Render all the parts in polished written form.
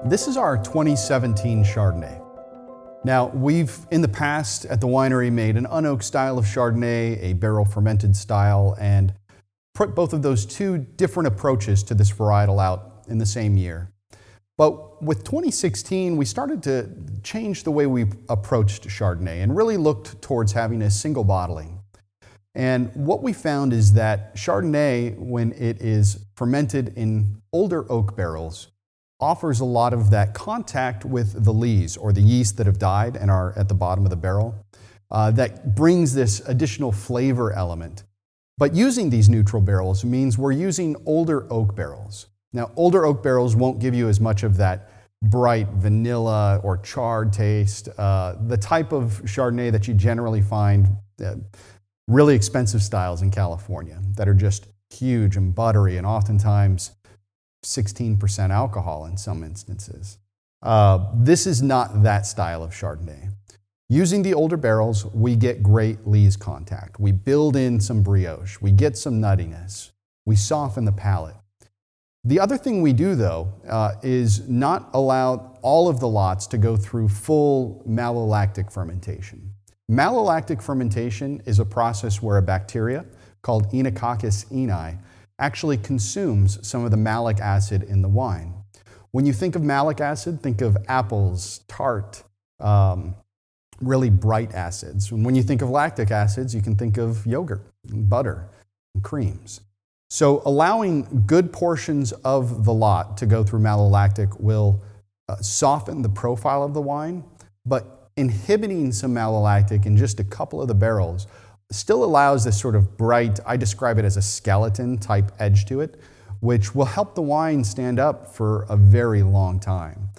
This is our 2017 Chardonnay. Now, we've in the past at the winery made an unoaked style of Chardonnay, a barrel fermented style, and put both of those two different approaches to this varietal out in the same year. But with 2016, we started to change the way we approached Chardonnay and really looked towards having a single bottling. And what we found is that Chardonnay, when it is fermented in older oak barrels, offers a lot of that contact with the lees, or the yeast that have died and are at the bottom of the barrel, that brings this additional flavor element. But using these neutral barrels means we're using older oak barrels. Now, older oak barrels won't give you as much of that bright vanilla or charred taste, the type of Chardonnay that you generally find really expensive styles in California that are just huge and buttery and oftentimes 16% alcohol in some instances. This is not that style of Chardonnay. Using the older barrels, we get great lees contact. We build in some brioche. We get some nuttiness. We soften the palate. The other thing we do, though, is not allow all of the lots to go through full malolactic fermentation. Malolactic fermentation is a process where a bacteria called Enococcus eni actually consumes some of the malic acid in the wine. When you think of malic acid, think of apples, tart, really bright acids. And when you think of lactic acids, you can think of yogurt, and butter, and creams. So allowing good portions of the lot to go through malolactic will soften the profile of the wine, but inhibiting some malolactic in just a couple of the barrels still allows this sort of bright, I describe it as a skeleton type edge to it, which will help the wine stand up for a very long time.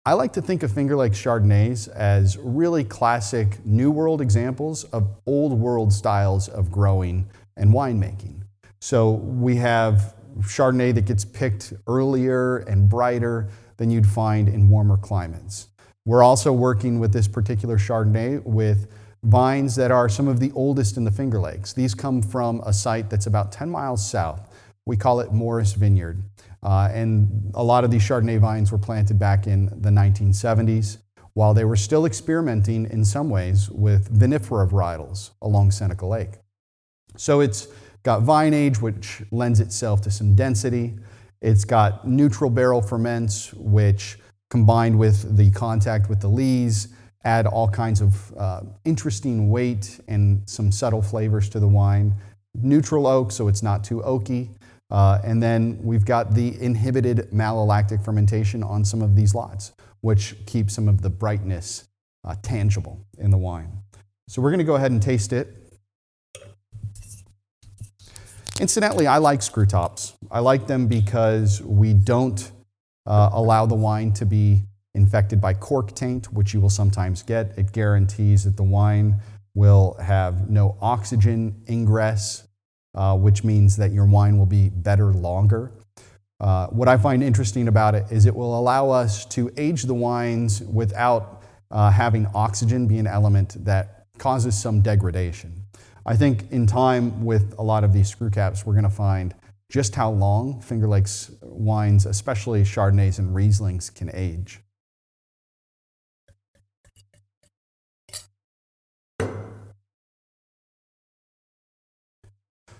I like to think of Finger Lakes Chardonnays as really classic New World examples of Old World styles of growing and winemaking. So we have Chardonnay that gets picked earlier and brighter than you'd find in warmer climates. We're also working with this particular Chardonnay with vines that are some of the oldest in the Finger Lakes. These come from a site that's about 10 miles south. We call it Morris Vineyard. And a lot of these Chardonnay vines were planted back in the 1970s, while they were still experimenting in some ways with vinifera varietals along Seneca Lake. So it's got vine age, which lends itself to some density. It's got neutral barrel ferments, which combined with the contact with the lees, add all kinds of interesting weight and some subtle flavors to the wine. Neutral oak, so it's not too oaky. And then we've got the inhibited malolactic fermentation on some of these lots, which keeps some of the brightness tangible in the wine. So we're going to go ahead and taste it. Incidentally, I like screw tops. I like them because we don't allow the wine to be infected by cork taint, which you will sometimes get. It guarantees that the wine will have no oxygen ingress, which means that your wine will be better longer. What I find interesting about it is it will allow us to age the wines without having oxygen be an element that causes some degradation. I think in time with a lot of these screw caps, we're going to find just how long Finger Lakes wines, especially Chardonnays and Rieslings, can age.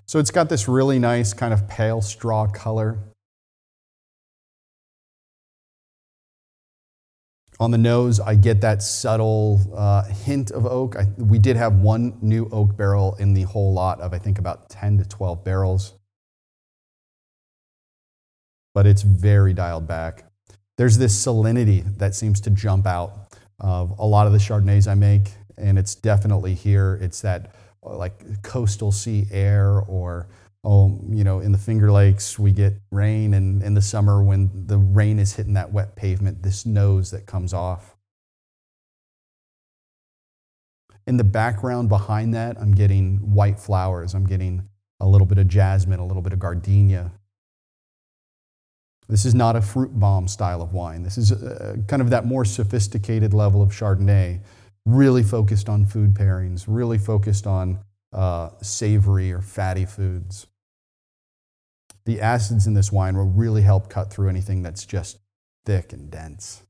So it's got this really nice kind of pale straw color. On the nose, I get that subtle hint of oak. We did have one new oak barrel in the whole lot of, I think, about 10 to 12 barrels. But it's very dialed back. There's this salinity that seems to jump out of a lot of the Chardonnays I make, and it's definitely here. It's that like coastal sea air, or in the Finger Lakes we get rain, and in the summer when the rain is hitting that wet pavement, this nose that comes off. In the background behind that, I'm getting white flowers. I'm getting a little bit of jasmine, a little bit of gardenia. This is not a fruit bomb style of wine. This is kind of that more sophisticated level of Chardonnay, really focused on food pairings, really focused on savory or fatty foods. The acids in this wine will really help cut through anything that's just thick and dense.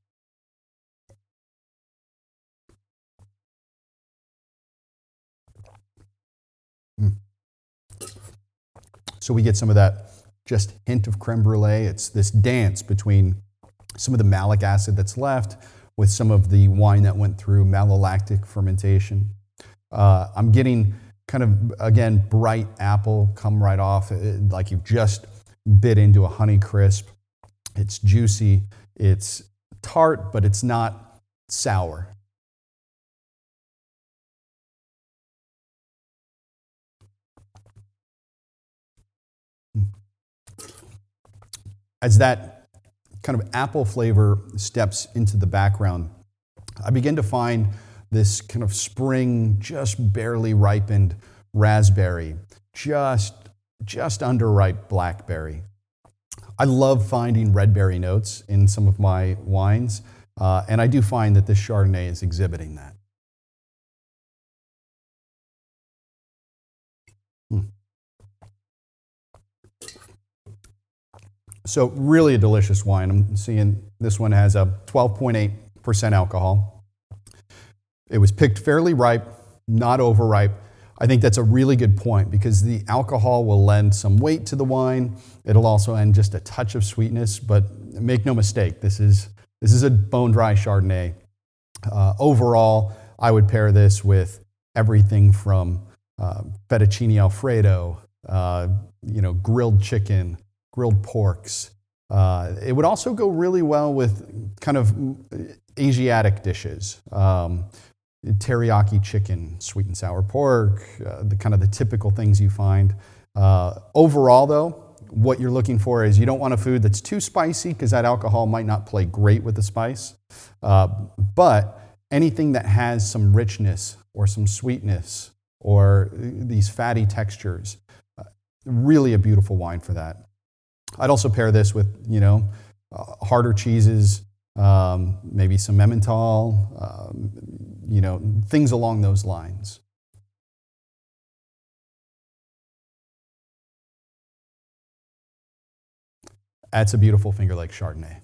Mm. So we get some of that just hint of creme brulee. It's this dance between some of the malic acid that's left with some of the wine that went through malolactic fermentation. I'm getting kind of, again, bright apple come right off, like you've just bit into a honey crisp. It's juicy, it's tart, but it's not sour. As that kind of apple flavor steps into the background, I begin to find this kind of spring, just barely ripened raspberry, just underripe blackberry. I love finding red berry notes in some of my wines, and I do find that this Chardonnay is exhibiting that. So really a delicious wine. I'm seeing this one has a 12.8% alcohol. It was picked fairly ripe, not overripe. I think that's a really good point because the alcohol will lend some weight to the wine. It'll also lend just a touch of sweetness, but make no mistake, this is a bone-dry Chardonnay. Overall, I would pair this with everything from fettuccine Alfredo, grilled chicken, grilled porks. It would also go really well with kind of Asiatic dishes. Teriyaki chicken, sweet and sour pork, the kind of the typical things you find. Overall, though, what you're looking for is you don't want a food that's too spicy because that alcohol might not play great with the spice. But anything that has some richness or some sweetness or these fatty textures, really a beautiful wine for that. I'd also pair this with, harder cheeses, maybe some Emmental, things along those lines. That's a beautiful Finger Lakes Chardonnay.